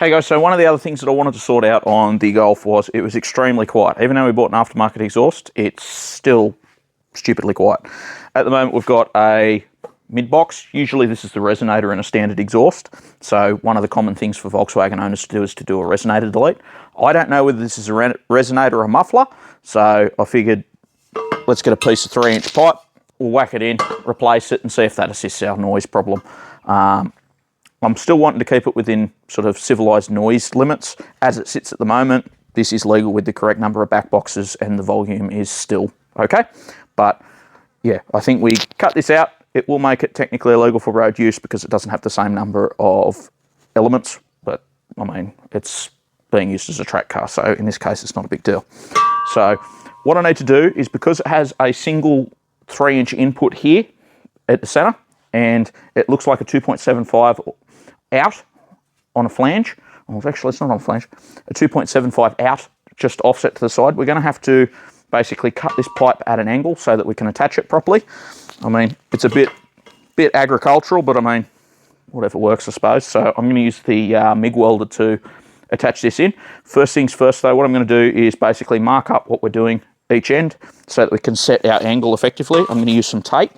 Hey guys, so one of the other things that I wanted to sort out on the Golf was it was extremely quiet. Even though we bought an aftermarket exhaust, it's still stupidly quiet. At the moment we've got a mid-box. Usually this is the resonator and a standard exhaust. So one of the common things for Volkswagen owners to do is to do a resonator delete. I don't know whether this is a resonator or a muffler, so I figured let's get a piece of 3-inch pipe, we'll whack it in, replace it and see if that assists our noise problem. I'm still wanting to keep it within sort of civilised noise limits. As it sits at the moment, this is legal with the correct number of back boxes and the volume is still okay. But yeah, I think we cut this out. It will make it technically illegal for road use because it doesn't have the same number of elements. But I mean, it's being used as a track car, so in this case, it's not a big deal. So what I need to do is, because it has a single 3-inch input here at the centre, and it looks like a 2.75 out on a flange. Well, actually, it's not on a flange. A 2.75 out, just offset to the side. We're going to have to basically cut this pipe at an angle so that we can attach it properly. I mean, it's a bit agricultural, but I mean, whatever works, I suppose. So I'm going to use the MIG welder to attach this in. First things first, though, what I'm going to do is basically mark up what we're doing each end so that we can set our angle effectively. I'm going to use some tape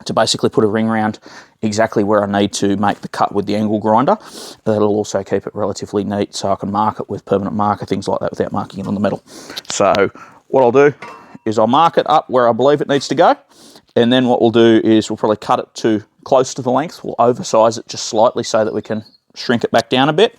to basically put a ring around exactly where I need to make the cut with the angle grinder. That'll also keep it relatively neat so I can mark it with permanent marker, things like that, without marking it on the metal. So what I'll do is I'll mark it up where I believe it needs to go, and then what we'll do is we'll probably cut it to close to the length. We'll oversize it just slightly so that we can shrink it back down a bit.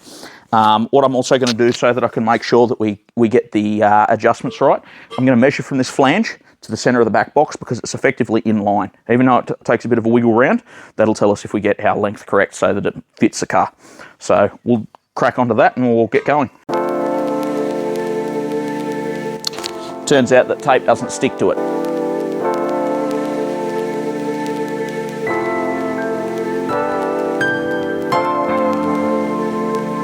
What I'm also going to do so that I can make sure that we get the adjustments right, I'm going to measure from this flange to the center of the back box because it's effectively in line. Even though it takes a bit of a wiggle round, that'll tell us if we get our length correct so that it fits the car. So we'll crack onto that and we'll get going. Turns out that tape doesn't stick to it.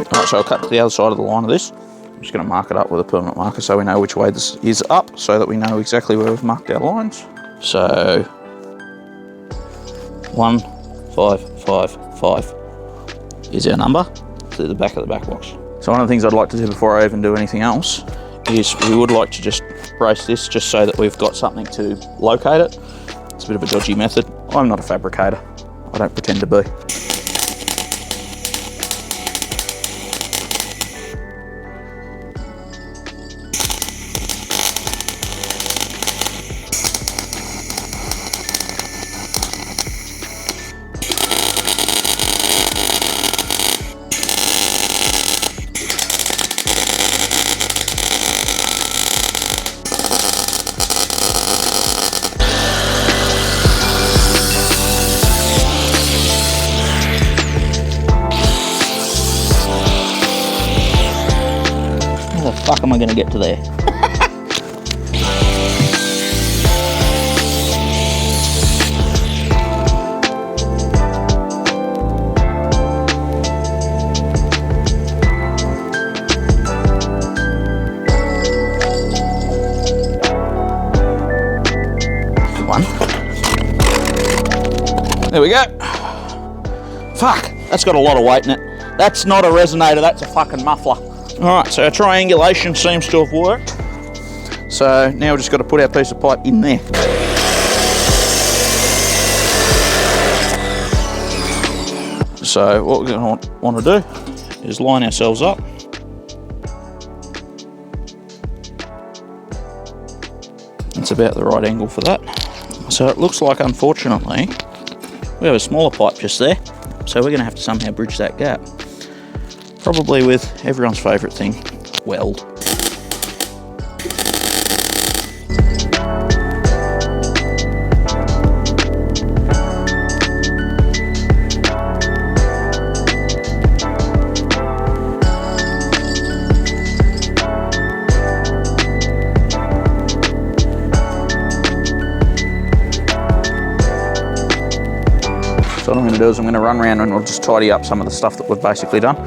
Alright, so I'll cut to the other side of the line of this. I'm just going to mark it up with a permanent marker so we know which way this is up, so that we know exactly where we've marked our lines. So 1555 is our number to the back of the back box. So one of the things I'd like to do before I even do anything else is we would like to just brace this just so that we've got something to locate it. It's a bit of a dodgy method. I'm not a fabricator. I don't pretend to be. How the fuck am I going to get to there? One. There we go. Fuck, that's got a lot of weight in it. That's not a resonator, that's a fucking muffler. Alright, so our triangulation seems to have worked. So now we've just got to put our piece of pipe in there. So what we're going to want to do is line ourselves up. It's about the right angle for that. So it looks like, unfortunately, we have a smaller pipe just there. So we're going to have to somehow bridge that gap. Probably with everyone's favourite thing, weld. So what I'm going to do is I'm going to run around and I'll just tidy up some of the stuff that we've basically done.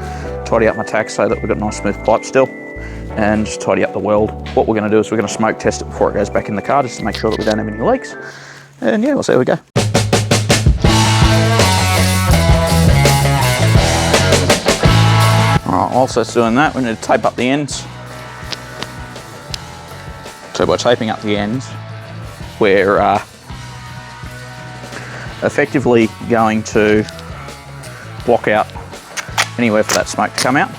Tidy up my tacks so that we've got a nice smooth pipe still, and just tidy up the weld. What we're going to do is we're going to smoke test it before it goes back in the car, just to make sure that we don't have any leaks. And yeah, we'll see how we go. Alright, whilst that's doing that, we need to tape up the ends. So by taping up the ends, we're effectively going to block out anywhere for that smoke to come out.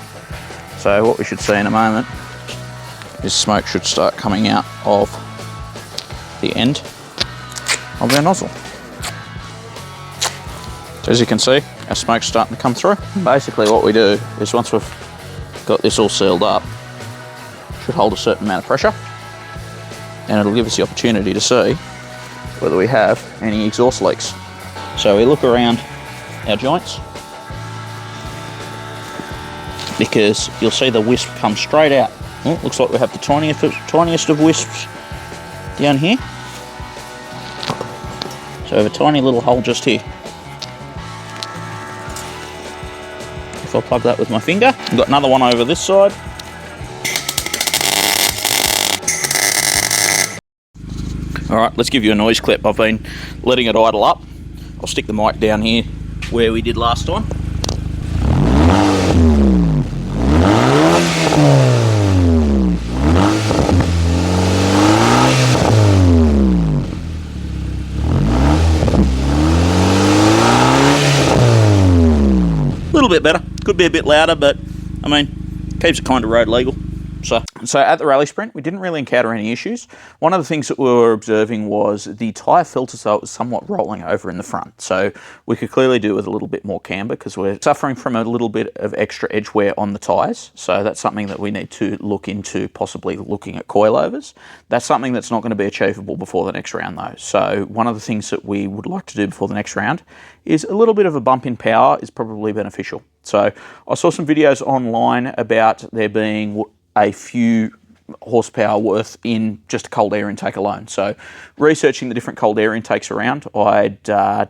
So what we should see in a moment is smoke should start coming out of the end of our nozzle. So as you can see, our smoke's starting to come through. Basically what we do is once we've got this all sealed up, should hold a certain amount of pressure, and it'll give us the opportunity to see whether we have any exhaust leaks. So we look around our joints, because you'll see the wisp come straight out. Oh, looks like we have the tiniest of wisps down here. So we have a tiny little hole just here. If I plug that with my finger, I've got another one over this side. All right, let's give you a noise clip. I've been letting it idle up. I'll stick the mic down here where we did last time. A little bit better. Could be a bit louder, but I mean, keeps it kind of road legal. So at the rally sprint, we didn't really encounter any issues. One of the things that we were observing was the tyre filter, so it was somewhat rolling over in the front. So we could clearly do with a little bit more camber because we're suffering from a little bit of extra edge wear on the tyres. So that's something that we need to look into, possibly looking at coilovers. That's something that's not going to be achievable before the next round though. So one of the things that we would like to do before the next round is a little bit of a bump in power is probably beneficial. So I saw some videos online about there being a few horsepower worth in just a cold air intake alone. So researching the different cold air intakes around, I'd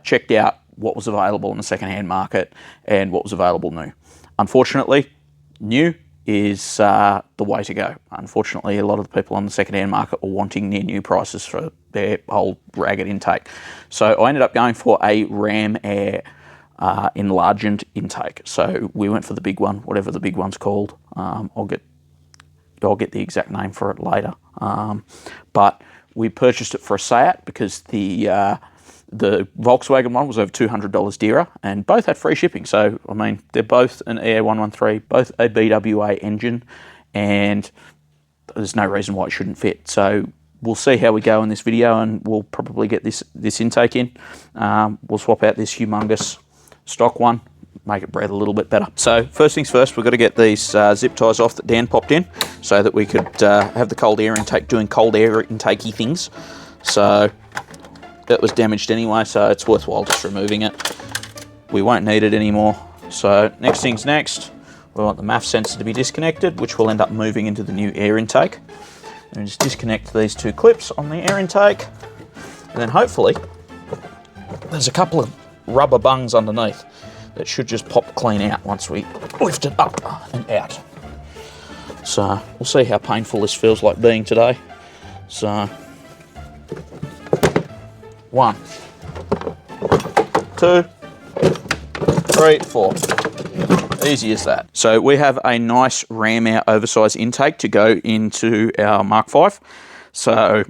checked out what was available in the second-hand market and what was available new. Unfortunately, new is the way to go. Unfortunately, a lot of the people on the second-hand market were wanting near new prices for their whole ragged intake. So I ended up going for a RamAir enlarged intake. So we went for the big one, whatever the big one's called. I'll get the exact name for it later. But we purchased it for a Seat because the Volkswagen one was over $200 dearer, and both had free shipping. So, I mean, they're both an EA113, both a BWA engine, and there's no reason why it shouldn't fit. So we'll see how we go in this video, and we'll probably get this intake in. We'll swap out this humongous stock one, make it breathe a little bit better. So first things first, we've got to get these zip ties off that Dan popped in so that we could have the cold air intake doing cold air intakey things. So that was damaged anyway, so it's worthwhile just removing it. We won't need it anymore. So next things next, we want the MAF sensor to be disconnected, which will end up moving into the new air intake. And just disconnect these two clips on the air intake, and then hopefully there's a couple of rubber bungs underneath that should just pop clean out once we lift it up and out. So we'll see how painful this feels like being today. So 1, 2, 3, 4. Easy as that. So we have a nice RamAir oversize intake to go into our Mark V. So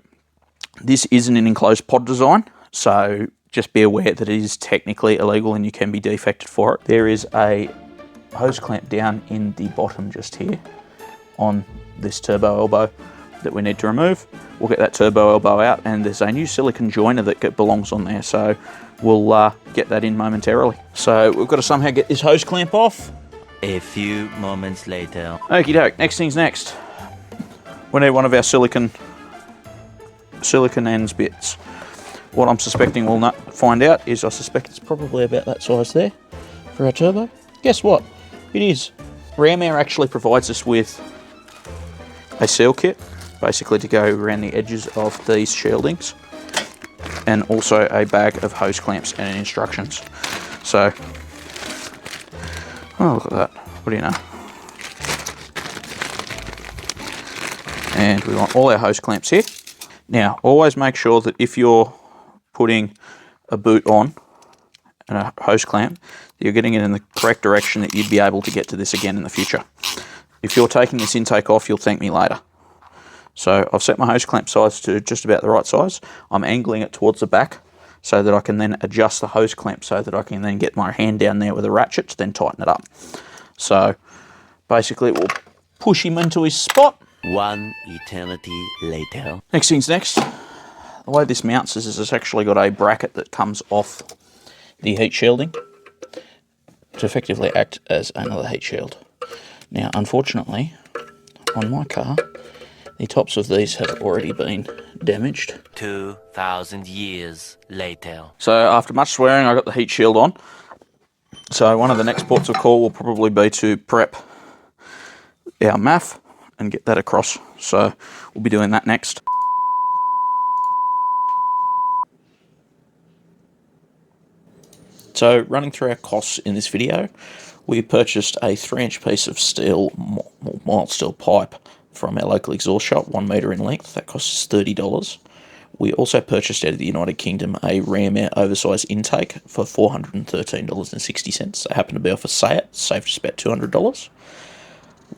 this isn't an enclosed pod design, so just be aware that it is technically illegal and you can be defected for it. There is a hose clamp down in the bottom just here on this turbo elbow that we need to remove. We'll get that turbo elbow out, and there's a new silicone joiner that belongs on there, so we'll get that in momentarily. So we've got to somehow get this hose clamp off. A few moments later. Okie doke, next thing's next. We need one of our silicone ends bits. What I'm suspecting we'll not find out is I suspect it's probably about that size there for our turbo. Guess what? It is. RamAir actually provides us with a seal kit, basically to go around the edges of these shieldings, and also a bag of hose clamps and instructions. So, oh, look at that. What do you know? And we want all our hose clamps here. Now, always make sure that if you're putting a boot on and a hose clamp, you're getting it in the correct direction that you'd be able to get to this again in the future. If you're taking this intake off, you'll thank me later. So I've set my hose clamp size to just about the right size. I'm angling it towards the back so that I can then adjust the hose clamp so that I can then get my hand down there with a ratchet to then tighten it up. So basically it will push him into his spot. One eternity later. Next thing's next. The way this mounts is it's actually got a bracket that comes off the heat shielding to effectively act as another heat shield. Now, unfortunately, on my car, the tops of these have already been damaged. 2,000 years later. So after much swearing, I got the heat shield on. So one of the next ports of call will probably be to prep our MAF and get that across. So we'll be doing that next. So running through our costs in this video, we purchased a 3-inch piece of steel, mild steel pipe from our local exhaust shop, 1 metre in length. That cost us $30. We also purchased out of the United Kingdom a RamAir oversize intake for $413.60. They happened to be off a SAT, saved us about $200.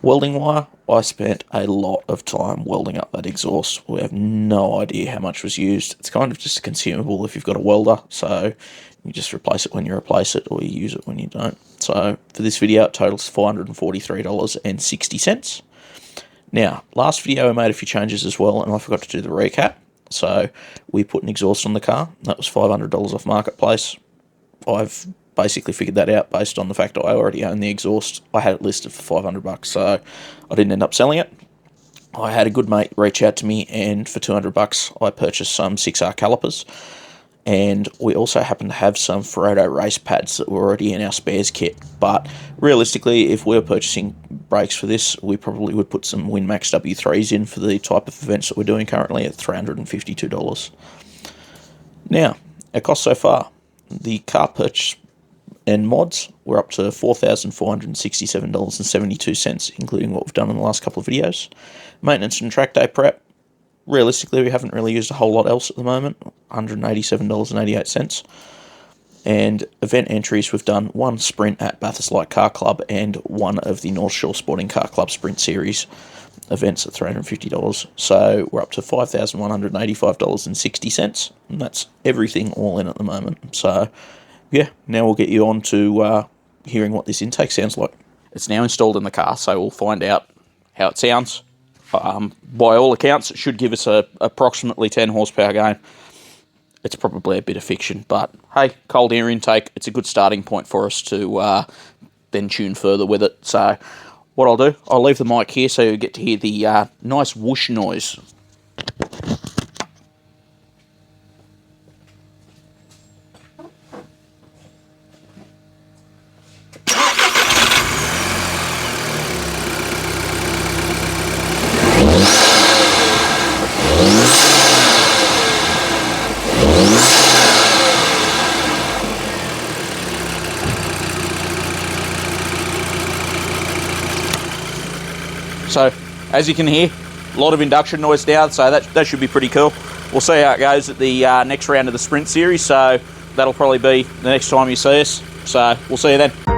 Welding wire, I spent a lot of time welding up that exhaust. We have no idea how much was used. It's kind of just a consumable if you've got a welder, so you just replace it when you replace it, or you use it when you don't. So for this video, it totals $443.60. Now, last video I made a few changes as well, and I forgot to do the recap. So we put an exhaust on the car. That was $500 off Marketplace. I've basically figured that out based on the fact that I already own the exhaust. I had it listed for $500, so I didn't end up selling it. I had a good mate reach out to me, and for $200 I purchased some 6R calipers. And we also happen to have some Ferodo race pads that were already in our spares kit. But realistically, if we were purchasing brakes for this, we probably would put some WinMax W3s in for the type of events that we're doing currently at $352. Now, our cost so far. The car purchase and mods, we're up to $4,467.72, including what we've done in the last couple of videos. Maintenance and track day prep. Realistically, we haven't really used a whole lot else at the moment, $187.88. And event entries, we've done 1 sprint at Bathurst Light Car Club and 1 of the North Shore Sporting Car Club Sprint Series events at $350. So we're up to $5,185.60, and that's everything all in at the moment. So yeah, now we'll get you on to hearing what this intake sounds like. It's now installed in the car, so we'll find out how it sounds. By all accounts, it should give us a approximately 10 horsepower gain. It's probably a bit of fiction, but hey, cold air intake, it's a good starting point for us to then tune further with it. So what I'll do, I'll leave the mic here so you get to hear the nice whoosh noise. So, as you can hear, a lot of induction noise now, so that should be pretty cool. We'll see how it goes at the next round of the Sprint Series, so that'll probably be the next time you see us. So, we'll see you then.